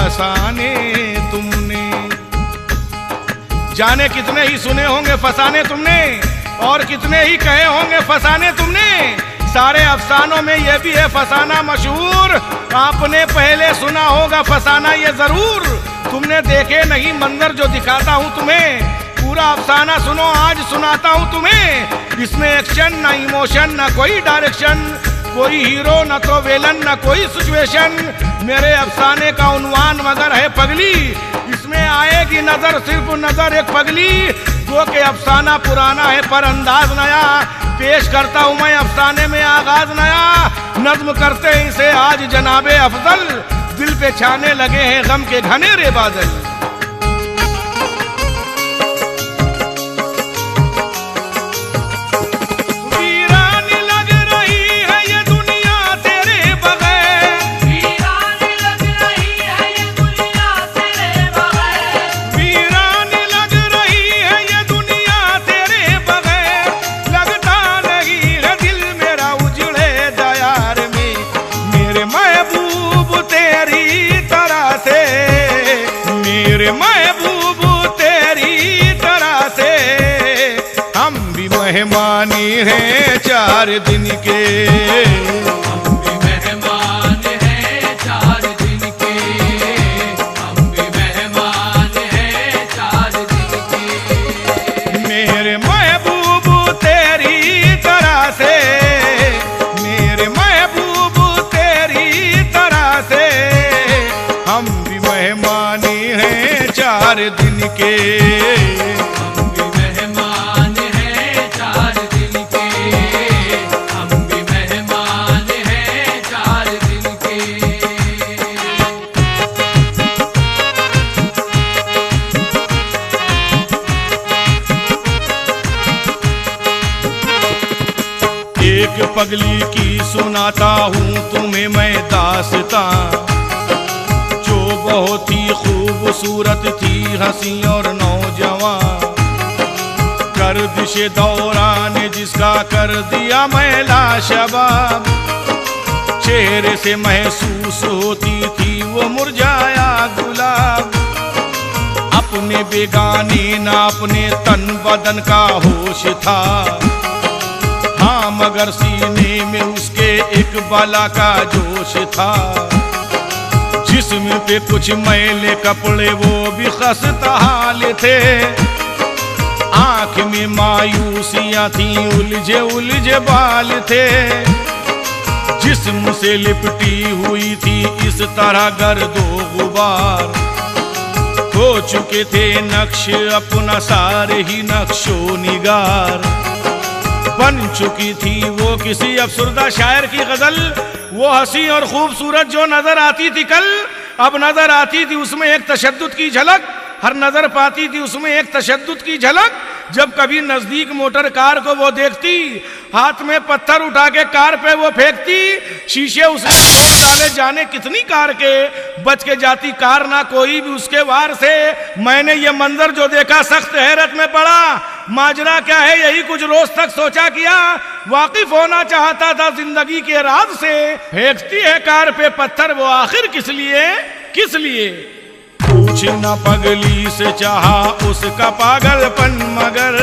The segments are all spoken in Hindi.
फसाने तुमने। जाने कितने ही सुने होंगे फसाने तुमने, और कितने ही कहे होंगे फसाने तुमने। सारे अफसानों में ये भी है फसाना मशहूर, आपने पहले सुना होगा फसाना ये जरूर। तुमने देखे नहीं मंजर जो दिखाता हूँ तुम्हें, पूरा अफसाना सुनो आज सुनाता हूँ तुम्हें। इसमें एक्शन ना इमोशन ना कोई डायरेक्शन, कोई हीरो न तो विलन न कोई सिचुएशन। मेरे अफसाने का उन्वान मगर है पगली, इसमें आएगी नजर सिर्फ नजर एक पगली। गो के अफसाना पुराना है पर अंदाज नया, पेश करता हूँ मैं अफसाने में आगाज नया। नज्म करते इसे आज जनाबे अफजल, दिल पे छाने लगे हैं गम के घनेरे बादल। मेहमानी हैं 4 दिन के, हम भी मेहमान हैं 4 दिन के, हम भी मेहमान हैं 4 दिन के। मेरे महबूब तेरी तरह से, मेरे महबूब तेरी तरह से, हम भी मेहमानी हैं 4 दिन के। एक पगली की सुनाता हूँ तुम्हें मैं दास्तां, जो बहुत ही खूबसूरत थी हंसी और नौजवान। गर्दिशे दौरान जिसका कर दिया मैं लाशबाब, चेहरे से महसूस होती थी वो मुरझाया गुलाब। अपने बेगानी ना अपने तन बदन का होश था, हाँ मगर सीने में उसके एक बला का जोश था। जिस्म पे कुछ मैले कपड़े वो भी खस्ता हाल थे, आंख में मायूसियां थी उलझे उलझे बाल थे। जिस्म से लिपटी हुई थी इस तरह गर्दो गुबार, हो चुके थे नक्श अपना सारे ही नक्शो निगार। बन चुकी थी वो किसी अफसुर्दा शायर की गजल, वो हंसी और खूबसूरत जो नजर आती थी कल, अब नजर आती थी उसमें एक तशद्दुद की झलक। हर नजर पाती थी उसमें एक तशद्दुद की झलक। जब कभी नजदीक मोटर कार को वो देखती, हाथ में पत्थर उठा के कार पे वो फेंकती। शीशे उसने तोड़ डाले जाने कितनी कार के, बच के जाती कार ना कोई भी उसके वार से। मैंने ये मंजर जो देखा सख्त हैरत में पड़ा, माजरा क्या है यही कुछ रोज तक सोचा किया। वाकिफ होना चाहता था जिंदगी के राज से, फेंकती है कार पे पत्थर वो आखिर किस लिए, किस लिए। पूछना पगली से चाहा उसका पागलपन, मगर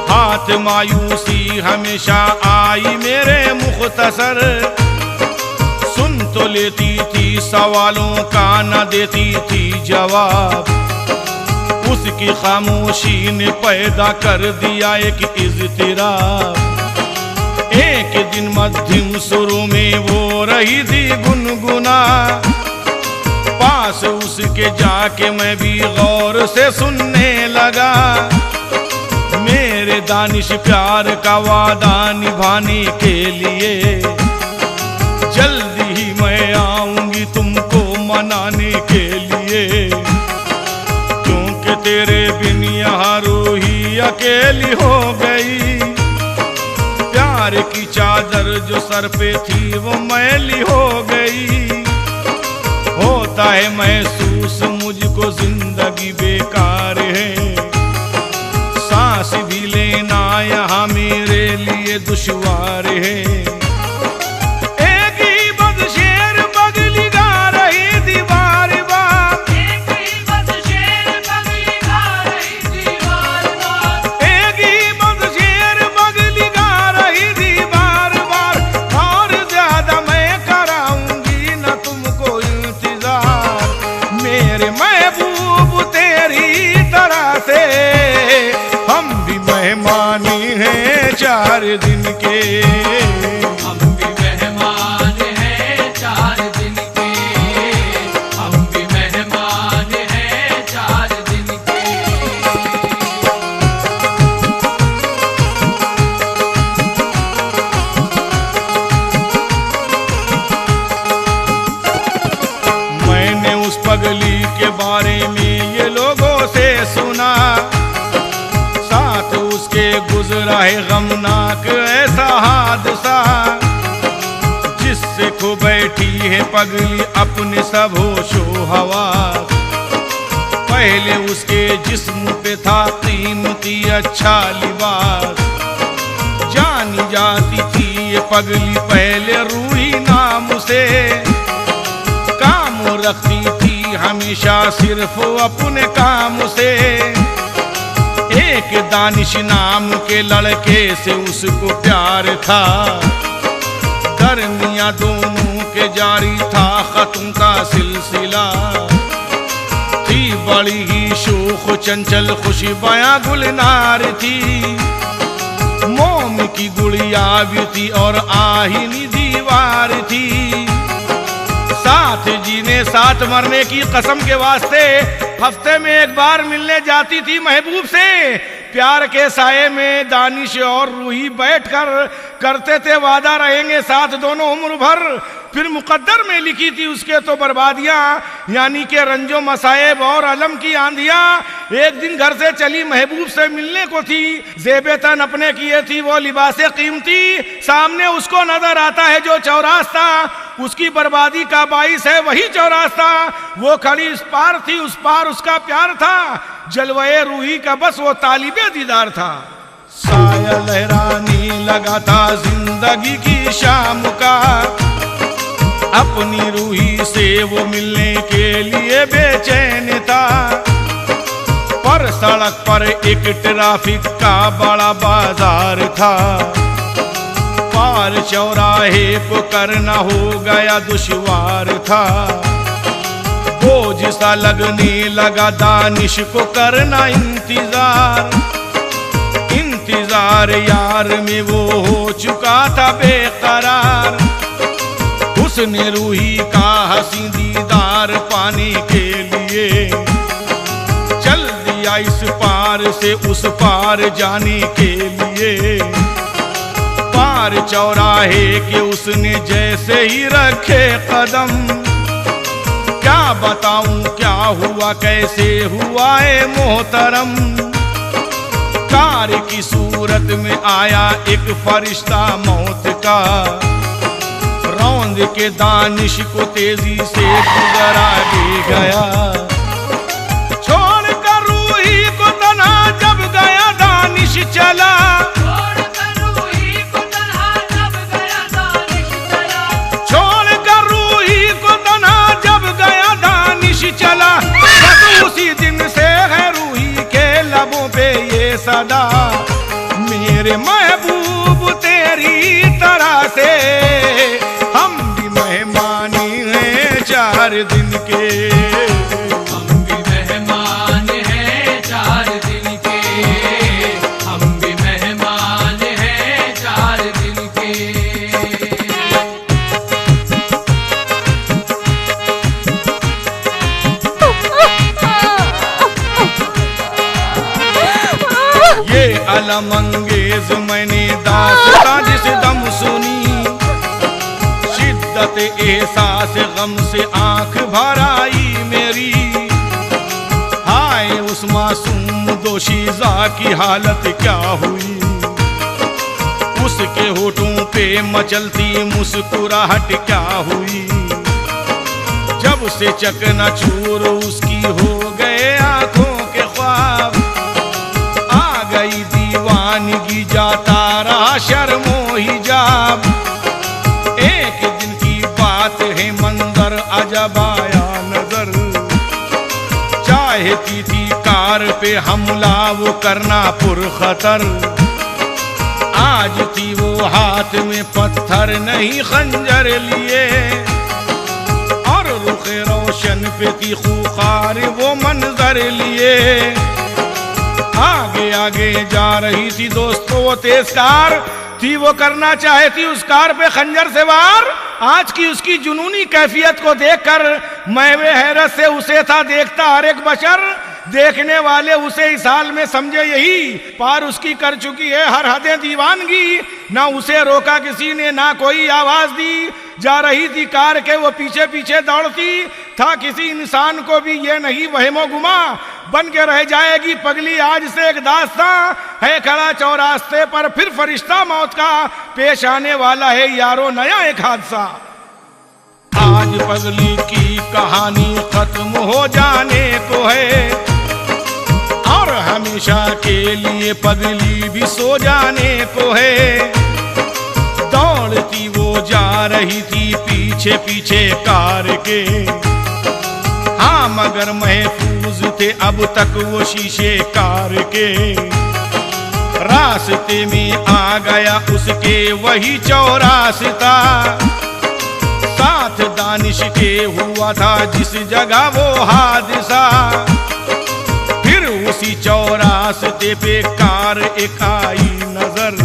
हाथ मायूसी हमेशा आई मेरे मुख्तसर। सुन तो लेती थी सवालों का न देती थी जवाब, उसकी खामोशी ने पैदा कर दिया एक इज़्तिराब। एक दिन मध्यम सुरों में वो रही थी गुनगुना, पास उसके जाके मैं भी गौर से सुनने लगा। मेरे दानिश प्यार का वादा निभाने के लिए जल्दी ही मैं आऊंगी तुमको मनाने के लिए, क्योंकि तेरे बिन यहाँ रूही अकेली हो गई। प्यार की चादर जो सर पे थी वो मैली हो गई। होता है महसूस मुझको जिंदगी बेकार है, सांस भी लेना यहाँ मेरे लिए दुश्वार है। एक ही बदशेर बगली गा रही दीवार है गमनाक ऐसा हादसा, जिससे खो बैठी है पगली अपने सब होशो हवास। पहले उसके जिस्म पे था कीमती अच्छा लिबास, जानी जाती थी ये पगली पहले रूही नाम से। काम रखती थी हमेशा सिर्फ अपने काम से। एक दानिश नाम के लड़के से उसको प्यार था, दरमिया दोनों के जारी था खत्म का सिलसिला। थी बड़ी ही शोख चंचल खुशी बयां गुलनार थी, मोम की गुड़िया भी थी और आहिनी दीवार थी। साथ जीने साथ मरने की कसम के वास्ते हफ्ते में एक बार मिलने जाती थी महबूब से। प्यार के साये में दानिश और रूही बैठकर करते थे वादा रहेंगे साथ दोनों उम्र भर। फिर मुकद्दर में लिखी थी उसके तो बर्बादियां, यानी के रंजो मसाइब और अलम की आंधियां। एक दिन घर से चली महबूब से मिलने को थी, ज़ेबे तन अपने किए थी वो लिबासे कीमती। सामने उसको नजर आता है जो चौरास्ता, उसकी बर्बादी का बाइस है वही चौरास्ता। वो खड़ी इस पार थी, उस पार उसका प्यार था, जलवे रूही का बस वो तालिबे दीदार था। साया लहराने लगा था जिंदगी की शाम का, अपनी रूही से वो मिलने के लिए बेचैन था। पर सड़क पर एक ट्रैफिक का बड़ा बाजार था, पार चौराहे को करना हो गया दुश्वार था। बोझ सा लगने लगा दानिश को करना इंतजार। इंतजार यार में वो हो चुका था बेकरार। उसने रूही का हंसी दीदार पाने के लिए चल दिया इस पार से उस पार जाने के लिए। पार चौराहे के उसने जैसे ही रखे कदम, क्या बताऊं क्या हुआ कैसे हुआ है मोहतरम। कार की सूरत में आया एक फरिश्ता मौत का, रौंद के दानिश को तेजी से गुजरा दे गया। छोड़कर रूही को तन्हा जब गया दानिश चला, छोड़कर रूही को तन्हा जब गया दानिश चला। बस उसी दिन से है रूही के लबों पे ये सदा, मेरे महबूब तेरी तरह से हम भी मेहमानी हैं 4 दिन के। हम भी मेहमान हैं 4 दिन के, हम भी मेहमान हैं 4 दिन के। ये अलम अंगेज मैंने दास्तां जिस दम सुनी, शिद्दत एहसास गम से आंख भर आई मेरी। हाय उस मासूम दोशीज़ा की हालत क्या हुई, उसके होठों पे मचलती मुस्कुराहट क्या हुई। जब से चकनाचूर उसकी हो गए आंखों के ख्वाब, आ गई दीवानगी जाता रहा शर्मो हिजाब। एक दिन की बात है मंजर अजब आया नजर, चाहती थी कार पे हमला वो करना पुरखतर। आज थी वो हाथ में पत्थर नहीं खंजर लिए, और रुखे रोशन पे थी खूंखार वो मंजर लिए। आगे आगे जा रही थी दोस्तों वो तेज कार थी, वो करना चाहती उस कार पे खंजर से वार। आज की उसकी जुनूनी कैफियत को देखकर मैं वे हैरत से उसे था देखता हर एक बशर। देखने वाले उसे इस हाल में समझे यही, पार उसकी कर चुकी है हर हदें दीवानगी। ना उसे रोका किसी ने ना कोई आवाज दी, जा रही थी कार के वो पीछे पीछे दौड़ती। था किसी इंसान को भी ये नहीं वहमो गुमा, बन के रह जाएगी पगली आज से एक दास्ता है खड़ा चौरास्ते पर फिर फरिश्ता मौत का पेश आने वाला है यारो नया एक हादसा। आज पगली की कहानी खत्म हो जाने को है और हमेशा के लिए पगली भी सो जाने को है। दौड़ती वो जा रही थी पीछे पीछे कार के, हाँ मगर महफूज थे अब तक वो शीशे कार के। रास्ते में आ गया उसके वही चौरास्ता, साथ दानिश के हुआ था जिस जगह वो हादसा। फिर उसी चौरास्ते पे कार एक आई नजर,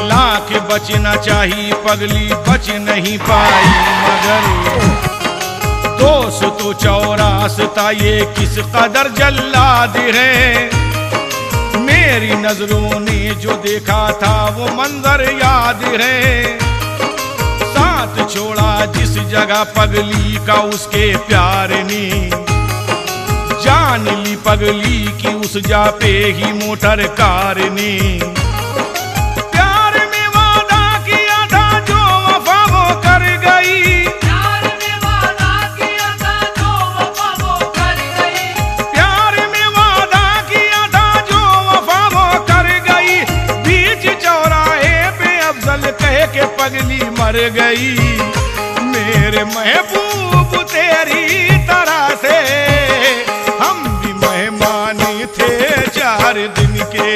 लाख बचना चाहिए पगली बच नहीं पाई मगर। दोस्त तो चौरास्ता ये किस कदर जल्लाद है, मेरी नजरों ने जो देखा था वो मंजर याद है। साथ छोड़ा जिस जगह पगली का उसके प्यार ने, जान ली पगली की उस जा पे ही मोटर कार ने। प्यार में वादा किया था जो वफा वो कर गई, प्यार में वादा किया था जो वफा वो कर गई, प्यार में वादा किया था जो वफा वो कर गई। बीच चौराहे पे अफजल कह के पगली मर गई। मेरे महबूब तेरी तरह से हम भी मेहमान थे 4 दिन के।